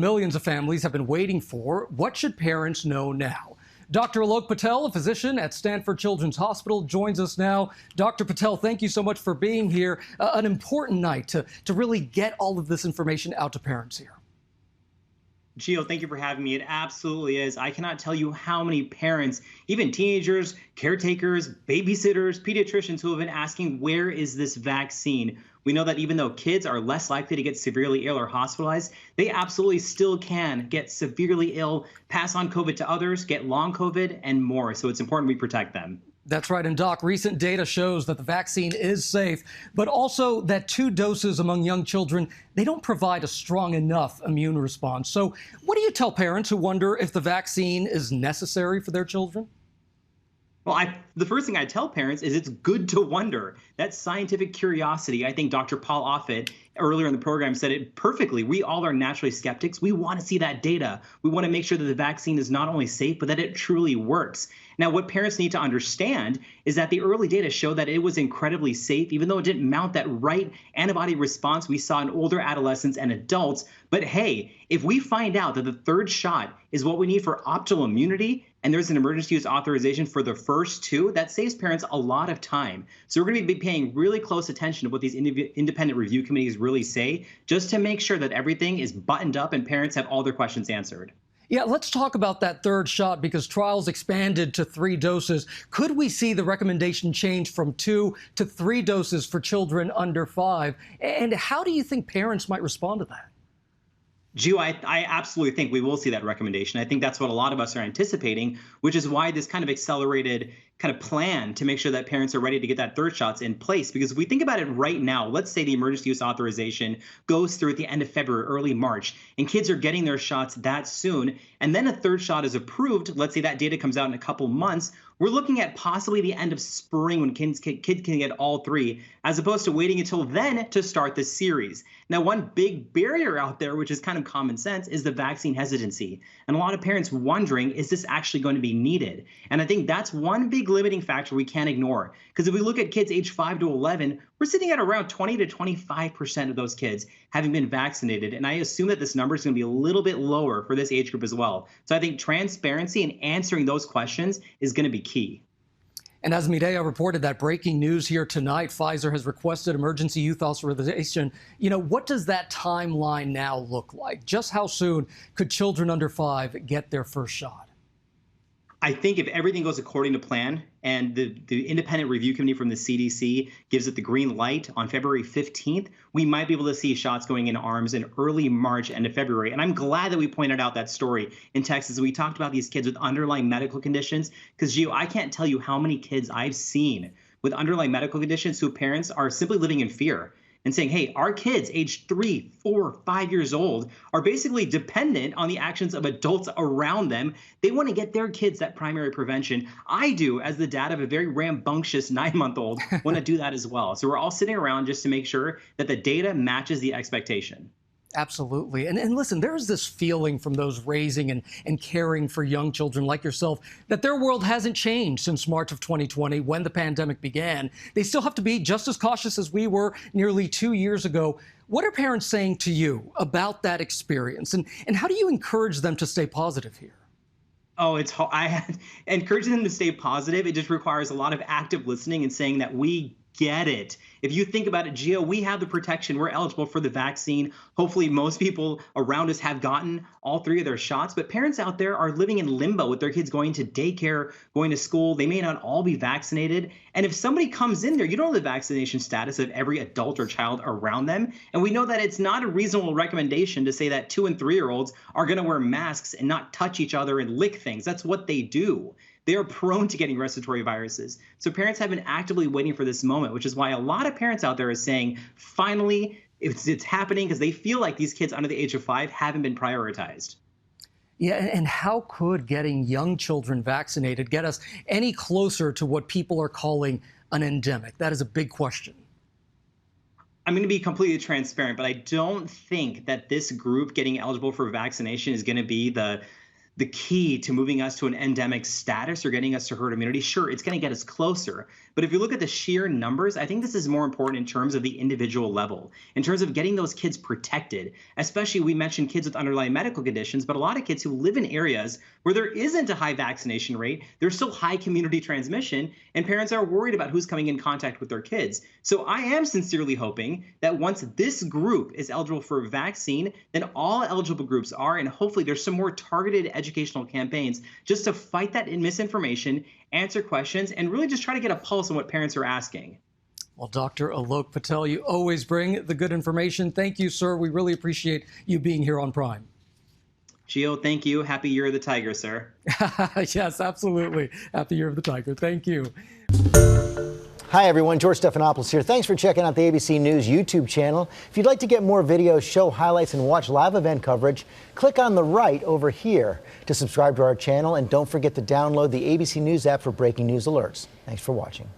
Millions of families have been waiting for. What should parents know now? Dr. Alok Patel, a physician at Stanford Children's Hospital, joins us now. Dr. Patel, thank you so much for being here. An important night to really get all of this information out to parents here. Gio, thank you for having me. It absolutely is. I cannot tell you how many parents, even teenagers, caretakers, babysitters, pediatricians who have been asking, where is this vaccine? We know that even though kids are less likely to get severely ill or hospitalized, they absolutely still can get severely ill, pass on COVID to others, get long COVID, and more. So it's important we protect them. That's right. And Doc, recent data shows that the vaccine is safe, but also that 2 doses among young children, they don't provide a strong enough immune response. So what do you tell parents who wonder if the vaccine is necessary for their children? Well, the first thing I tell parents is it's good to wonder. That scientific curiosity, I think Dr. Paul Offit earlier in the program said it perfectly. We all are naturally skeptics. We want to see that data. We want to make sure that the vaccine is not only safe, but that it truly works. Now, what parents need to understand is that the early data show that it was incredibly safe, even though it didn't mount that right antibody response we saw in older adolescents and adults. But hey, if we find out that the 3rd shot is what we need for optimal immunity, and there's an emergency use authorization for the first 2, that saves parents a lot of time. So we're going to be paying really close attention to what these independent review committees really say, just to make sure that everything is buttoned up and parents have all their questions answered. Yeah, let's talk about that 3rd shot because trials expanded to 3 doses. Could we see the recommendation change from 2 to 3 doses for children under 5? And how do you think parents might respond to that? Gio, I absolutely think we will see that recommendation. I think that's what a lot of us are anticipating, which is why this kind of accelerated kind of plan to make sure that parents are ready to get that 3rd shot's in place. Because if we think about it right now, let's say the emergency use authorization goes through at the end of February, early March, and kids are getting their shots that soon, and then a 3rd shot is approved. Let's say that data comes out in a couple months. We're looking at possibly the end of spring when kids can get all 3, as opposed to waiting until then to start the series. Now, one big barrier out there, which is kind of common sense, is the vaccine hesitancy. And a lot of parents wondering, is this actually going to be needed? And I think that's one big limiting factor we can't ignore. Because if we look at kids age 5 to 11, we're sitting at around 20 to 25% of those kids having been vaccinated. And I assume that this number is going to be a little bit lower for this age group as well. So I think transparency and answering those questions is going to be key. And as Midea reported that breaking news here tonight, Pfizer has requested emergency use authorization. What does that timeline now look like? Just how soon could children under 5 get their first shot? I think if everything goes according to plan and the independent review committee from the CDC gives it the green light on February 15th, we might be able to see shots going in arms in early March, end of February. And I'm glad that we pointed out that story in Texas. We talked about these kids with underlying medical conditions because, Gio, I can't tell you how many kids I've seen with underlying medical conditions whose parents are simply living in fear and saying, hey, our kids aged 3, 4, 5 years old are basically dependent on the actions of adults around them. They want to get their kids that primary prevention. I do, as the dad of a very rambunctious 9-month-old, want to do that as well. So we're all sitting around just to make sure that the data matches the expectation. Absolutely. And listen, there's this feeling from those raising and caring for young children like yourself that their world hasn't changed since March of 2020 when the pandemic began. They still have to be just as cautious as we were nearly 2 years ago. What are parents saying to you about that experience? And how do you encourage them to stay positive here? Oh, it's hard. Encouraging them to stay positive. It just requires a lot of active listening and saying that we get it. If you think about it, Gio, we have the protection. We're eligible for the vaccine. Hopefully, most people around us have gotten all 3 of their shots. But parents out there are living in limbo with their kids going to daycare, going to school. They may not all be vaccinated. And if somebody comes in there, you don't know the vaccination status of every adult or child around them. And we know that it's not a reasonable recommendation to say that 2- and 3-year-olds are going to wear masks and not touch each other and lick things. That's what they do. They are prone to getting respiratory viruses. So parents have been actively waiting for this moment, which is why a lot of parents out there are saying, finally, it's happening because they feel like these kids under the age of 5 haven't been prioritized. Yeah, and how could getting young children vaccinated get us any closer to what people are calling an endemic? That is a big question. I'm going to be completely transparent, but I don't think that this group getting eligible for vaccination is going to be the the key to moving us to an endemic status or getting us to herd immunity. Sure, it's going to get us closer. But if you look at the sheer numbers, I think this is more important in terms of the individual level, in terms of getting those kids protected. Especially, we mentioned kids with underlying medical conditions, but a lot of kids who live in areas where there isn't a high vaccination rate, there's still high community transmission, and parents are worried about who's coming in contact with their kids. So I am sincerely hoping that once this group is eligible for a vaccine, then all eligible groups are, and hopefully there's some more targeted educational campaigns just to fight that misinformation, answer questions, and really just try to get a pulse on what parents are asking. Well, Dr. Alok Patel, you always bring the good information. Thank you, sir. We really appreciate you being here on Prime. Gio, thank you. Happy Year of the Tiger, sir. Yes, absolutely. Happy Year of the Tiger. Thank you. Hi, everyone. George Stephanopoulos here. Thanks for checking out the ABC News YouTube channel. If you'd like to get more videos, show highlights, and watch live event coverage, click on the right over here to subscribe to our channel. And don't forget to download the ABC News app for breaking news alerts. Thanks for watching.